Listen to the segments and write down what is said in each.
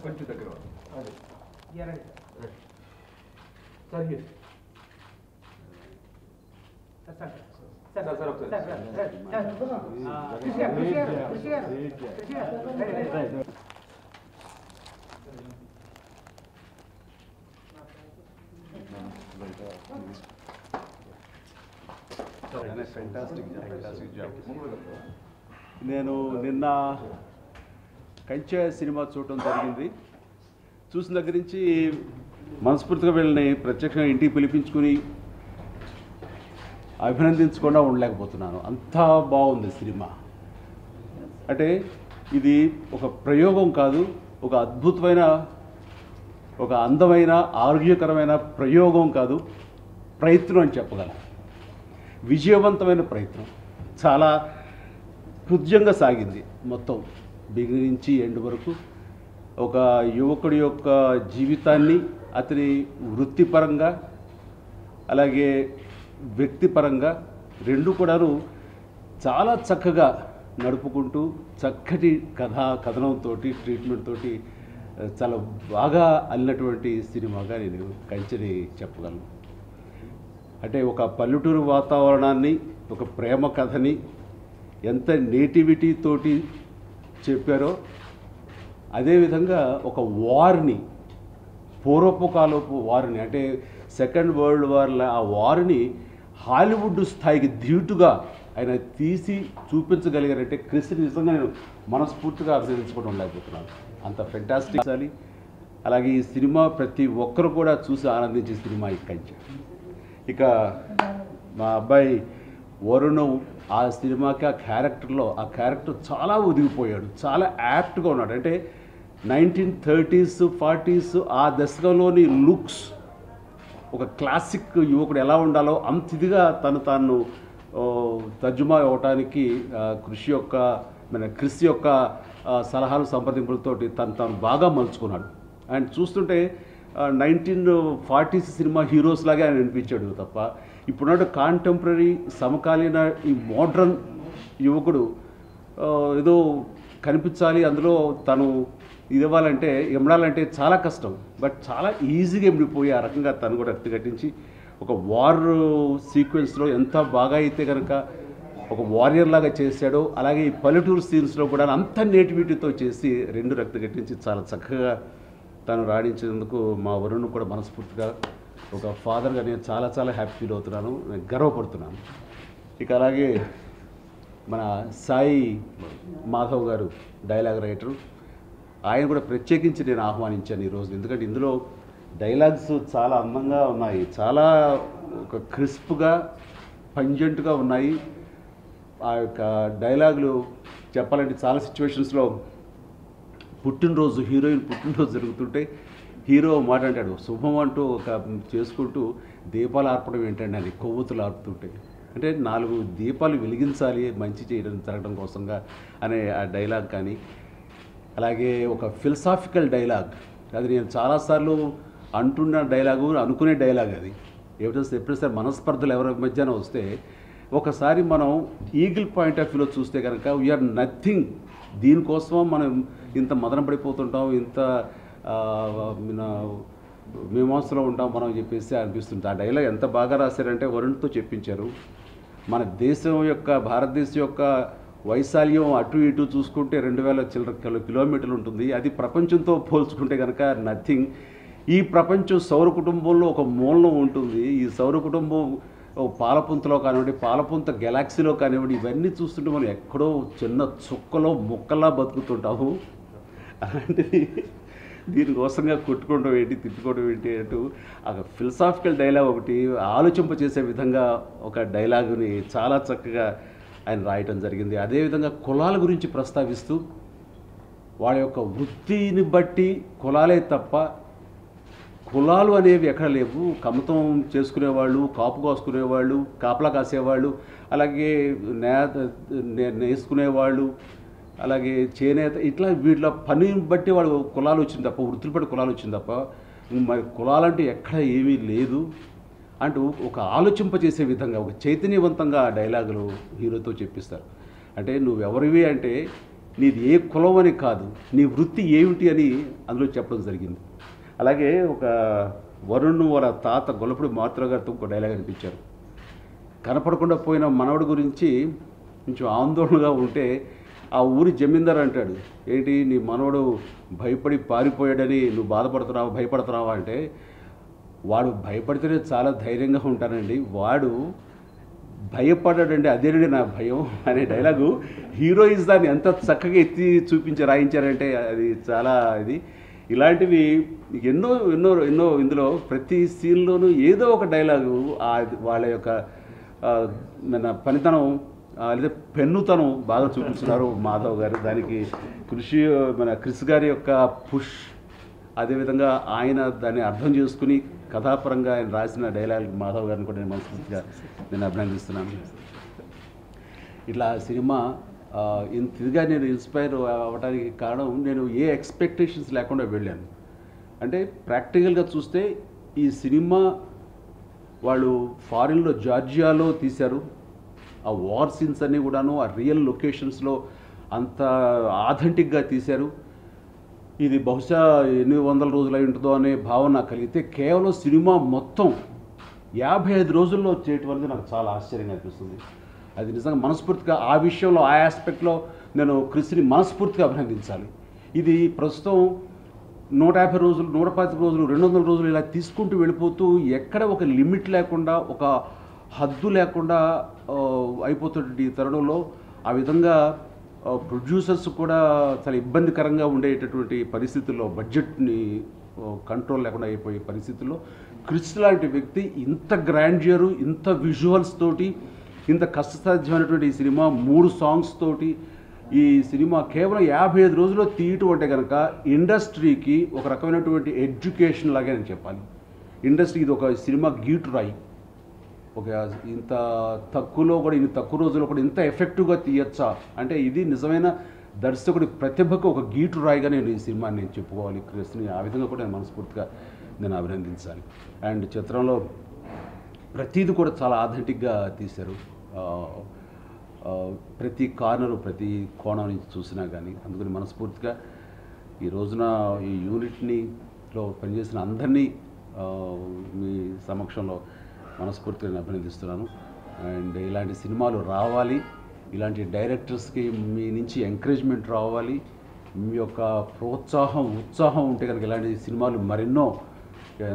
కొంచెం దగ్గర నేను నిన్న కంచె సినిమా చూడటం జరిగింది. చూసిన దగ్గర నుంచి మనస్ఫూర్తిగా వీళ్ళని ప్రత్యక్షంగా ఇంటికి పిలిపించుకుని అభినందించకుండా ఉండలేకపోతున్నాను. అంతా బాగుంది సినిమా. అంటే ఇది ఒక ప్రయోగం కాదు, ఒక అద్భుతమైన, ఒక అందమైన, ఆరోగ్యకరమైన ప్రయోగం కాదు, ప్రయత్నం అని చెప్పగలను. విజయవంతమైన ప్రయత్నం. చాలా హృద్యంగా సాగింది మొత్తం బిగినింగ్ నుంచి ఎండ్ వరకు. ఒక యువకుడి యొక్క జీవితాన్ని అతని వృత్తిపరంగా అలాగే వ్యక్తిపరంగా రెండు కూడాను చాలా చక్కగా నడుపుకుంటూ చక్కటి కథనంతో ట్రీట్మెంట్ తోటి చాలా బాగా అల్లినటువంటి సినిమాగా నేను కంచెని చెప్పగలను. అంటే ఒక పల్లెటూరు వాతావరణాన్ని, ఒక ప్రేమ కథని ఎంత నేటివిటీ తోటి చెప్పారో అదేవిధంగా ఒక వార్ని, పూర్వపు కాలపు వార్ని, అంటే సెకండ్ వరల్డ్ వార్ల ఆ వార్ని హాలీవుడ్ స్థాయికి ధీటుగా ఆయన తీసి చూపించగలిగారంటే క్రిస్ని నిజంగా నేను మనస్ఫూర్తిగా అభినందించుకోవడం లేకపోతున్నాను. అంత ఫెంటాస్టిక్ అసలు. అలాగే ఈ సినిమా ప్రతి ఒక్కరు కూడా చూసి ఆనందించే సినిమా ఈ కంచె. ఇక మా అబ్బాయి వరుణ్ ఆ సినిమాకి ఆ క్యారెక్టర్ చాలా ఒదిగిపోయాడు, చాలా యాప్ట్గా ఉన్నాడు. అంటే 1930s 40s ఆ దశకంలోని లుక్స్, ఒక క్లాసిక్ యువకుడు ఎలా ఉండాలో అంత ఇదిగా తాను తర్జుమా అవ్వటానికి క్రిస్ యొక్క సలహాలు సంప్రదింపులతోటి తాను బాగా మలుచుకున్నాడు. అండ్ చూస్తుంటే 1940s సినిమా హీరోస్ లాగే ఆయన అనిపించాడు తప్ప ఇప్పుడున్న కాంటెంపరీ సమకాలీన ఈ మోడ్రన్ యువకుడు ఏదో కనిపించాలి, అందులో తను ఇవ్వాలంటే చాలా కష్టం. బట్ చాలా ఈజీగా ఇమిడిపోయి ఆ రకంగా తను కూడా రక్తిగట్టించి ఒక వార్ సీక్వెన్స్లో ఎంత బాగా అయితే కనుక ఒక వారియర్ లాగా చేశాడో, అలాగే ఈ పల్లెటూరు సీన్స్లో కూడా అంత నేటివిటీతో చేసి రెండు రక్తిగట్టించి చాలా చక్కగా తను రాణించినందుకు మా వరుణ్ కూడా మనస్ఫూర్తిగా ఒక ఫాదర్గా నేను చాలా చాలా హ్యాపీ ఫీల్ అవుతున్నాను, నేను గర్వపడుతున్నాను. ఇక అలాగే మన సాయి మాధవ్ గారు డైలాగ్ రైటరు, ఆయన కూడా ప్రత్యేకించి నేను ఆహ్వానించాను ఈరోజు. ఎందుకంటే ఇందులో డైలాగ్స్ చాలా అందంగా ఉన్నాయి, చాలా ఒక క్రిస్ప్గా పంజెంట్గా ఉన్నాయి. ఆ యొక్క డైలాగులు చెప్పాలంటే చాలా సిచ్యువేషన్స్లో హీరోయిన్ పుట్టినరోజు జరుగుతుంటే హీరో మాట అంటాడు, శుభం అంటూ ఒక చేసుకుంటూ దీపాలు ఆర్పడం ఏంటండి అని, కొవ్వొత్తులు ఆర్పుతుంటే, అంటే 4 దీపాలు వెలిగించాలి మంచి జరగడం కోసంగా అనే ఆ డైలాగ్ కానీ, అలాగే ఒక ఫిలసాఫికల్ డైలాగ్, అది నేను చాలాసార్లు అంటున్న డైలాగు, అనుకునే డైలాగ్ అది. ఎప్పుడైతే మనస్పర్ధలు ఎవరి మధ్యన వస్తే ఒకసారి మనం ఈగిల్ పాయింట్ ఆఫ్ వ్యూలో చూస్తే కనుక వీఆర్ నథింగ్, దీనికోసం మనం ఇంత మదన పడిపోతుంటాం, ఇంత మీమాంసలో ఉంటాం మనం చెప్పేసి అనిపిస్తుంది. ఆ డైలాగ్ ఎంత బాగా రాశారంటే వరుణ్తో చెప్పించారు. మన దేశం యొక్క, భారతదేశం యొక్క వైశాల్యం అటు ఇటు చూసుకుంటే 2000 చిల్లర కిలోమీటర్లు ఉంటుంది. అది ప్రపంచంతో పోల్చుకుంటే కనుక నథింగ్. ఈ ప్రపంచం సౌర కుటుంబంలో ఒక మూలం ఉంటుంది. ఈ సౌర కుటుంబం పాలపుంతలో కానివ్వండి, పాలపుంత గెలాక్సీలో కానివ్వండి, ఇవన్నీ చూస్తుంటే మనం ఎక్కడో చిన్న చుక్కలో ముక్కలా బతుకుతుంటాము. అలాంటిది దీనికోసంగా కొట్టుకోవడం ఏంటి, తిట్టుకోవడం ఏంటి అంటూ ఆ ఫిలసాఫికల్ డైలాగ్ ఒకటి ఆలోచింపచేసే విధంగా ఒక డైలాగుని చాలా చక్కగా ఆయన రాయటం జరిగింది. అదేవిధంగా కులాల గురించి ప్రస్తావిస్తూ వాళ్ళ యొక్క వృత్తిని బట్టి కులాలే తప్ప కులాలు అనేవి ఎక్కడ లేవు. కమతం చేసుకునేవాళ్ళు, కాపు కాసుకునేవాళ్ళు, కాపలా కాసేవాళ్ళు, అలాగే నేసుకునేవాళ్ళు, అలాగే చేనేత, ఇట్లా వీళ్ళ పనిని బట్టి వాళ్ళు కులాలు వచ్చింది తప్ప, వృత్తులు బట్టి కులాలు వచ్చింది తప్ప మరి కులాలంటే ఎక్కడ ఏమీ లేదు. అంటూ ఒక ఆలోచింపజేసే విధంగా ఒక చైతన్యవంతంగా ఆ డైలాగులు హీరోతో చెప్పిస్తారు. అంటే నువ్వెవరివి అంటే నీది ఏ కులం అని కాదు, నీ వృత్తి ఏమిటి అని అందులో చెప్పడం జరిగింది. అలాగే ఒక వరుణ్ వాళ్ళ తాత గొల్లపూడి మారుతిరావు గారితో ఒక డైలాగ్ అనిపించారు. కనపడకుండా పోయిన మనవడి గురించి కొంచెం ఆందోళనగా ఉంటే ఆ ఊరి జమీందారు అంటాడు, ఏంటి నీ మనవడు భయపడి పారిపోయాడని నువ్వు బాధపడుతున్నావా భయపడుతున్నావా అంటే, వాడు భయపడితేనే చాలా ధైర్యంగా ఉంటానండి, వాడు భయపడ్డాడండి అదేనండి నా భయం అనే డైలాగు హీరోయిన్స్ దాన్ని ఎంత చక్కగా ఎత్తి చూపించి రాయించారంటే అది చాలా ఇది. ఇలాంటివి ఎన్నో ఎన్నో ఎన్నో ఇందులో ప్రతి సీన్లోనూ ఏదో ఒక డైలాగు వాళ్ళ యొక్క మన పనితనం లేదా పెన్నుతనం బాగా చూపిస్తున్నారు మాధవ్ గారు. దానికి కృషి మన క్రిస్ గారి యొక్క పుష్, అదేవిధంగా ఆయన దాన్ని అర్థం చేసుకుని కథాపరంగా ఆయన రాసిన డైలాగ్ మాధవ్ గారిని కూడా నేను మనస్ఫూర్తిగా నేను అభినందిస్తున్నాను. ఇట్లా సినిమా ఇంతగా నేను ఇన్స్పైర్ అవ్వడానికి కారణం, నేను ఏ ఎక్స్పెక్టేషన్స్ లేకుండా వెళ్ళాను. అంటే ప్రాక్టికల్గా చూస్తే ఈ సినిమా వాళ్ళు ఫారిన్లో జార్జియాలో తీశారు. ఆ వార్ సీన్స్ అన్నీ కూడాను ఆ రియల్ లొకేషన్స్లో అంత ఆథెంటిక్గా తీశారు. ఇది బహుశా ఎన్ని వందల రోజులు అయి ఉంటుందో అనే భావన కలిగితే కేవలం సినిమా మొత్తం 55 రోజుల్లో చేయటం అనేది నాకు చాలా ఆశ్చర్యంగా అనిపిస్తుంది. అది నిజంగా మనస్ఫూర్తిగా ఆ విషయంలో ఆ ఆస్పెక్ట్లో నేను క్రిస్ని మనస్ఫూర్తిగా అభినందించాలి. ఇది ప్రస్తుతం 150 రోజులు 125 రోజులు 200 రోజులు ఇలా తీసుకుంటూ వెళ్ళిపోతూ ఎక్కడ ఒక లిమిట్ లేకుండా ఒక హద్దు లేకుండా అయిపోతుంది ఈ తరుణంలో. ఆ విధంగా ప్రొడ్యూసర్స్ కూడా చాలా ఇబ్బందికరంగా ఉండేటటువంటి పరిస్థితుల్లో, బడ్జెట్ని కంట్రోల్ లేకుండా అయిపోయే పరిస్థితుల్లో క్రిస్ లాంటి వ్యక్తి ఇంత గ్రాండ్యూరు, ఇంత విజువల్స్ తోటి, ఇంత కష్టసాధ్యమైనటువంటి ఈ సినిమా 3 సాంగ్స్ తోటి ఈ సినిమా కేవలం 55 రోజుల్లో తీయటం అంటే కనుక ఇండస్ట్రీకి ఒక రకమైనటువంటి ఎడ్యుకేషన్ లాగే నేను చెప్పాలి. ఇండస్ట్రీ ఇది ఒక సినిమా గీటు రాయి. ఒక ఇంత తక్కువలో కూడా ఇన్ని తక్కువ రోజుల్లో కూడా ఇంత ఎఫెక్టివ్గా తీయచ్చా అంటే ఇది నిజమైన దర్శకుడి ప్రతిభకు ఒక గీటు రాయిగా నేను ఈ సినిమాని నేను చెప్పుకోవాలి. క్రిస్ని ఆ విధంగా కూడా నేను మనస్ఫూర్తిగా నేను అభినందించాలి. అండ్ చిత్రంలో ప్రతిదీ కూడా చాలా ఆథెంటిక్గా తీశారు. ప్రతి కార్నరు ప్రతి కోణం నుంచి చూసినా కానీ అందుకని మనస్ఫూర్తిగా ఈ రోజున ఈ యూనిట్నిలో పనిచేసిన అందరినీ మీ సమక్షంలో మనస్ఫూర్తిగా నేను అభినందిస్తున్నాను. అండ్ ఇలాంటి సినిమాలు రావాలి, ఇలాంటి డైరెక్టర్స్కి మీ నుంచి ఎంకరేజ్మెంట్ రావాలి, మీ యొక్క ప్రోత్సాహం ఉత్సాహం ఉంటే కనుక ఇలాంటి సినిమాలు మరెన్నో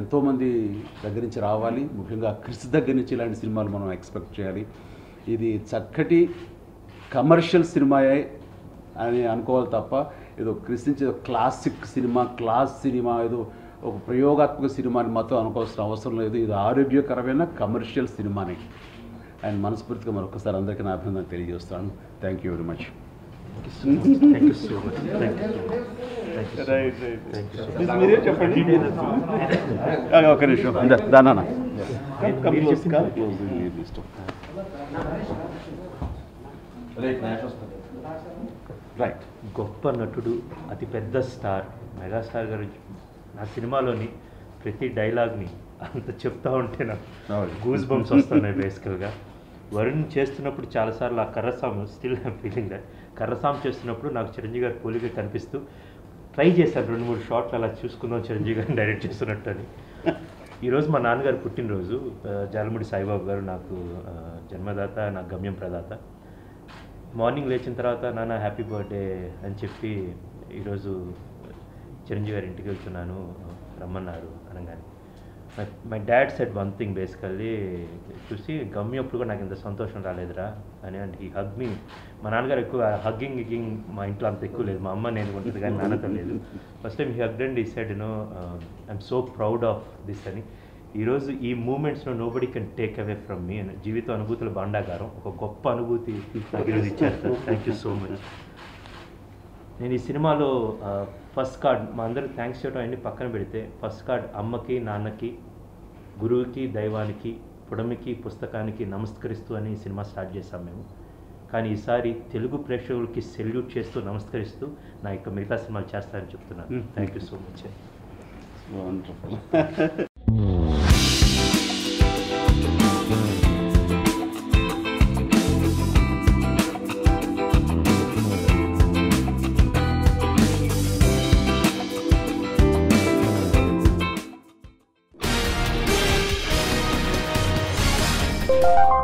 ఎంతోమంది దగ్గర నుంచి రావాలి. ముఖ్యంగా క్రిస్ దగ్గర నుంచి ఇలాంటి సినిమాలు మనం ఎక్స్పెక్ట్ చేయాలి. ఇది చక్కటి కమర్షియల్ సినిమాయే అని అనుకోవాలి తప్ప ఏదో క్రిస్ నుంచి క్లాసిక్ సినిమా, క్లాస్ సినిమా, ఏదో ఒక ప్రయోగాత్మక సినిమాని మాత్రం అనుకోవాల్సిన అవసరం లేదు. ఇది ఆరోగ్యకరమైన కమర్షియల్ సినిమానే. అండ్ మనస్ఫూర్తిగా మరొకసారి అందరికీ నా అభినందన తెలియజేస్తాను. Thank you very much. మీరే చెప్పండి. ఒక నిమిషం దానా రైట్. గొప్ప నటుడు, అతిపెద్ద స్టార్, మెగాస్టార్ గారు నా సినిమాలోని ప్రతి డైలాగ్ని అంత చెప్తా ఉంటే నాకు గూస్ బంప్స్ వస్తున్నాయి. బేసికల్గా వరుణ్ చేస్తున్నప్పుడు చాలాసార్లు ఆ కర్రసామ్ స్టిల్ ఐమ్ ఫీలింగ్ దట్ కర్రసామ్ చేస్తున్నప్పుడు నాకు చిరంజీవి గారి పోలిక కనిపిస్తూ ట్రై చేశాను. 2-3 షాట్లు అలా చూసుకుందాం చిరంజీవి గారిని డైరెక్ట్ చేస్తున్నట్టు అని. ఈరోజు మా నాన్నగారు పుట్టినరోజు. జాలముడి సాయిబాబు గారు నాకు జన్మదాత, నాకు గమ్యం ప్రదాత. మార్నింగ్ లేచిన తర్వాత నాన్న హ్యాపీ బర్త్డే అని చెప్పి ఈరోజు చిరంజీవి గారి ఇంటికి వెళ్తున్నాను రమ్మన్నారు అనగానే my dad said one thing basically చూసి గమ్యప్పుడు కూడా నాకు ఇంత సంతోషం రాలేదురా అని. అండ్ ఈ హగ్ మీ, మా నాన్నగారు ఎక్కువ గిగ్గింగ్ మా ఇంట్లో అంత ఎక్కువ లేదు, మా అమ్మ నేను ఉంటుంది కానీ నాన్నతో లేదు. First time he hugged and he said I'm so proud of this అని. ఈరోజు ఈ మూమెంట్స్లో nobody can take away from me అని. జీవిత అనుభూతుల భాండాగారం, ఒక గొప్ప అనుభూతి నాకు ఈరోజు ఇచ్చారు sir. Thank you so much. నేను ఈ సినిమాలో ఫస్ట్ కార్డ్ మా అందరికి థ్యాంక్స్ చేయడం అన్నీ పక్కన పెడితే, ఫస్ట్ కార్డ్ అమ్మకి, నాన్నకి, గురువుకి, దైవానికి, పుడమికి, పుస్తకానికి నమస్కరిస్తూ అని సినిమా స్టార్ట్ చేశాం మేము. కానీ ఈసారి తెలుగు ప్రేక్షకులకి సెల్యూట్ చేస్తూ నమస్కరిస్తూ నా యొక్క మిగతా సినిమాలు చేస్తారని చెప్తున్నాను. Thank you so much. Thank you